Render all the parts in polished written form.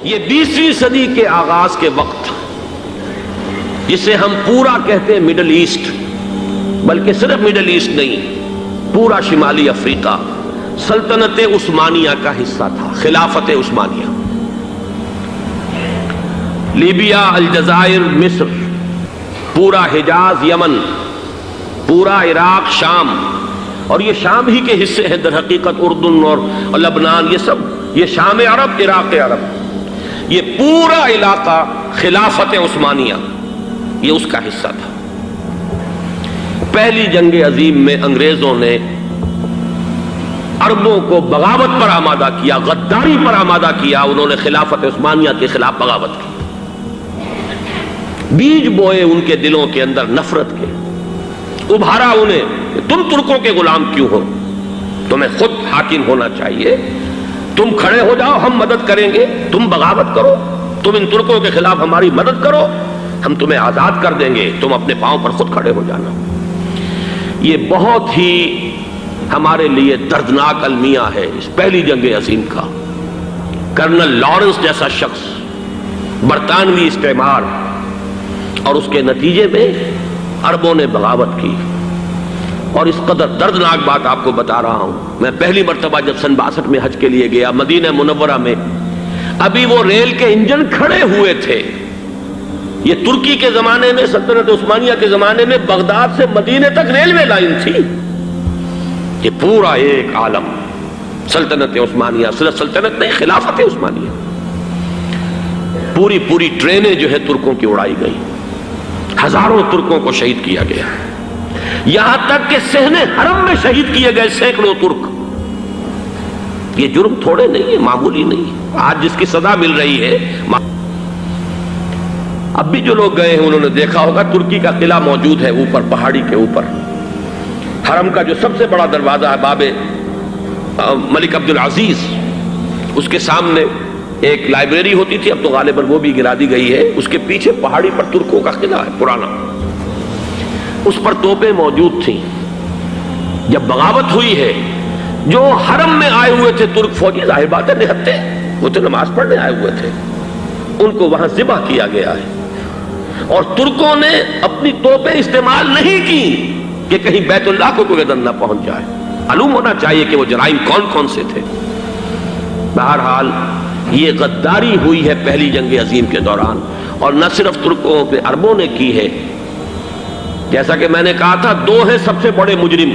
یہ 20ویں صدی کے آغاز کے وقت جسے ہم پورا کہتے ہیں مڈل ایسٹ، بلکہ صرف مڈل ایسٹ نہیں، پورا شمالی افریقہ سلطنت عثمانیہ کا حصہ تھا، خلافت عثمانیہ۔ لیبیا، الجزائر، مصر، پورا حجاز، یمن، پورا عراق، شام، اور یہ شام ہی کے حصے ہیں در حقیقت، اردن اور لبنان، یہ سب، یہ شام عرب، عراق عرب، یہ پورا علاقہ خلافت عثمانیہ یہ اس کا حصہ تھا۔ پہلی جنگ عظیم میں انگریزوں نے عربوں کو بغاوت پر آمادہ کیا، غداری پر آمادہ کیا، انہوں نے خلافت عثمانیہ کے خلاف بغاوت کی، بیج بوئے ان کے دلوں کے اندر نفرت کے، ابھارا انہیں، تم ترکوں کے غلام کیوں ہو، تمہیں خود حاکم ہونا چاہیے، تم کھڑے ہو جاؤ، ہم مدد کریں گے، تم بغاوت کرو، تم ان ترکوں کے خلاف ہماری مدد کرو، ہم تمہیں آزاد کر دیں گے، تم اپنے پاؤں پر خود کھڑے ہو جانا۔ یہ بہت ہی ہمارے لیے دردناک المیہ ہے اس پہلی جنگ عظیم کا۔ کرنل لارنس جیسا شخص، برطانوی استعمار، اور اس کے نتیجے میں عربوں نے بغاوت کی۔ اور اس قدر دردناک بات آپ کو بتا رہا ہوں، میں پہلی مرتبہ جب سن 62 میں حج کے لیے گیا مدینہ منورہ میں، ابھی وہ ریل کے انجن کھڑے ہوئے تھے۔ یہ ترکی کے زمانے میں، سلطنت عثمانیہ کے زمانے میں بغداد سے مدینے تک ریلوے لائن تھی۔ یہ پورا ایک عالم سلطنت عثمانیہ، صرف سلطنت نہیں، خلافت عثمانیہ، پوری ٹرینیں جو ہے ترکوں کی اڑائی گئی، ہزاروں ترکوں کو شہید کیا گیا، یہاں تک کہ صحن حرم میں شہید کیے گئے سینکڑوں ترک۔ یہ جرم تھوڑے نہیں ہے، معمولی نہیں ہے۔ آج جس کی سزا مل رہی ہے، اب بھی جو لوگ گئے ہیں انہوں نے دیکھا ہوگا ترکی کا قلعہ موجود ہے اوپر پہاڑی کے اوپر، حرم کا جو سب سے بڑا دروازہ ہے باب ملک عبدالعزیز، اس کے سامنے ایک لائبریری ہوتی تھی، اب تو غالباً وہ بھی گرا دی گئی ہے، اس کے پیچھے پہاڑی پر ترکوں کا قلعہ ہے پرانا، اس پر توپیں موجود تھیں۔ جب بغاوت ہوئی ہے، جو حرم میں آئے ہوئے تھے ترک فوجی، ظاہر بات ہے نہتے، وہ تو نماز پڑھنے آئے ہوئے تھے، ان کو وہاں ذبح کیا گیا ہے۔ اور ترکوں نے اپنی توپیں استعمال نہیں کی کہ کہیں بیت اللہ کو کوئی نہ پہنچ جائے، معلوم ہونا چاہیے کہ وہ جرائم کون کون سے تھے۔ بہرحال یہ غداری ہوئی ہے پہلی جنگ عظیم کے دوران، اور نہ صرف ترکوں پہ عربوں نے کی ہے، جیسا کہ میں نے کہا تھا، دو ہیں سب سے بڑے مجرم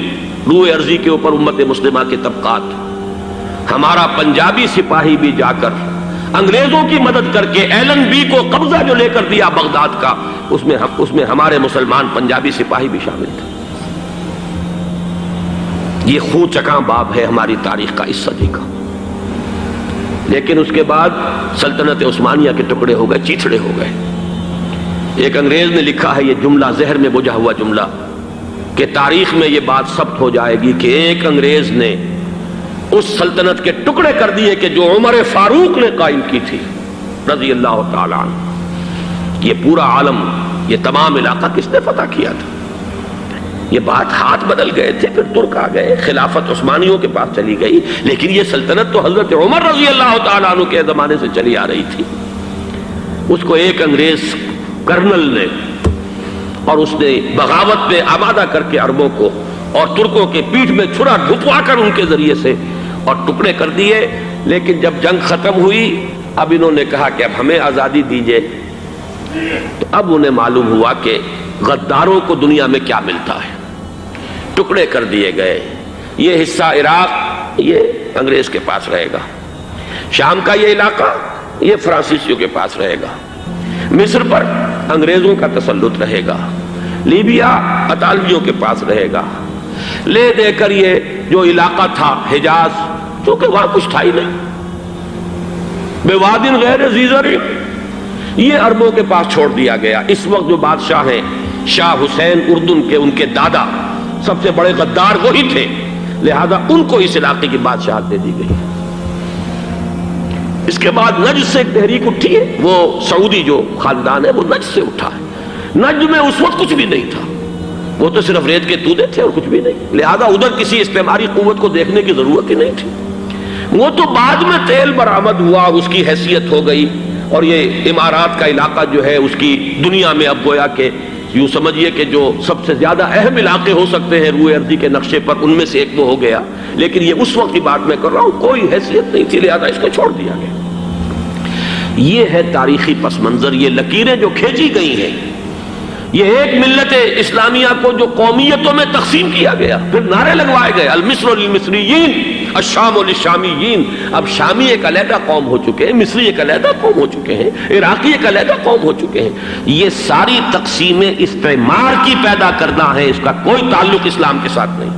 روئے ارضی کے اوپر امت مسلمہ کے طبقات۔ ہمارا پنجابی سپاہی بھی جا کر انگریزوں کی مدد کر کے ایلن بی کو قبضہ جو لے کر دیا بغداد کا، اس میں ہمارے مسلمان پنجابی سپاہی بھی شامل تھے۔ یہ خون چکاں باب ہے ہماری تاریخ کا اس صدی کا۔ لیکن اس کے بعد سلطنت عثمانیہ کے ٹکڑے ہو گئے، چیتھڑے ہو گئے۔ ایک انگریز نے لکھا ہے یہ جملہ، زہر میں بجھا ہوا جملہ، کہ تاریخ میں یہ بات ثبت ہو جائے گی کہ ایک انگریز نے اس سلطنت کے ٹکڑے کر دیے کہ جو عمر فاروق نے قائم کی تھی رضی اللہ تعالیٰ عنہ۔ یہ پورا عالم، یہ تمام علاقہ کس نے فتح کیا تھا؟ یہ بات ہاتھ بدل گئے تھے، پھر ترک آ گئے، خلافت عثمانیوں کے پاس چلی گئی، لیکن یہ سلطنت تو حضرت عمر رضی اللہ تعالیٰ عنہ کے زمانے سے چلی آ رہی تھی۔ اس کو ایک انگریز کرنل نے، اور اس نے بغاوت پہ آمادہ کر کے عربوں کو اور ترکوں کے پیٹھ میں چھرا ڈھپوا کر ان کے ذریعے سے اور ٹکڑے کر دیے۔ لیکن جب جنگ ختم ہوئی، اب انہوں نے کہا کہ اب ہمیں آزادی دیجئے، تو اب انہیں معلوم ہوا کہ غداروں کو دنیا میں کیا ملتا ہے۔ ٹکڑے کر دیے گئے۔ یہ حصہ عراق یہ انگریز کے پاس رہے گا، شام کا یہ علاقہ یہ فرانسیسیوں کے پاس رہے گا، مصر پر انگریزوں کا تسلط رہے گا، لیبیا اطالویوں کے پاس رہے گا، لے دے کر یہ جو علاقہ تھا حجاز، چونکہ وہاں کچھ تھا ہی نہیں، بوادن غیر ذی زرع، یہ عربوں کے پاس چھوڑ دیا گیا۔ اس وقت جو بادشاہ ہیں شاہ حسین اردن کے، ان کے دادا سب سے بڑے غدار وہی تھے، لہذا ان کو اس علاقے کی بادشاہت دے دی گئی۔ اس کے بعد نجد سے ایک تحریک اٹھی ہے، وہ سعودی جو خاندان ہے وہ نجد سے اٹھا ہے۔ نجد میں اس وقت کچھ بھی نہیں تھا، وہ تو صرف ریت کے تودے تھے اور کچھ بھی نہیں، لہذا ادھر کسی استعماری قوت کو دیکھنے کی ضرورت ہی نہیں تھی۔ وہ تو بعد میں تیل برآمد ہوا، اس کی حیثیت ہو گئی، اور یہ امارات کا علاقہ جو ہے اس کی دنیا میں اب گویا کہ یوں سمجھیے کہ جو سب سے زیادہ اہم علاقے ہو سکتے ہیں روئے ارضی کے نقشے پر، ان میں سے ایک وہ ہو گیا. لیکن یہ اس وقت کی بات میں کر رہا ہوں، کوئی حیثیت نہیں تھی، لہذا اس کو چھوڑ دیا گیا. یہ ہے تاریخی پس منظر، یہ لکیریں جو کھینچی گئی ہیں. یہ ایک ملت اسلامیہ کو جو قومیتوں میں تقسیم کیا گیا، پھر نعرے لگوائے گئے المصر للمصریین الشام للشامیین. اب شامی ایک علیحدہ قوم ہو چکے ہیں، مصری ایک علیحدہ قوم ہو چکے ہیں، عراقی ایک علیحدہ قوم ہو چکے ہیں. یہ ساری تقسیمیں استعمار کی پیدا کرنا ہے، اس کا کوئی تعلق اسلام کے ساتھ نہیں.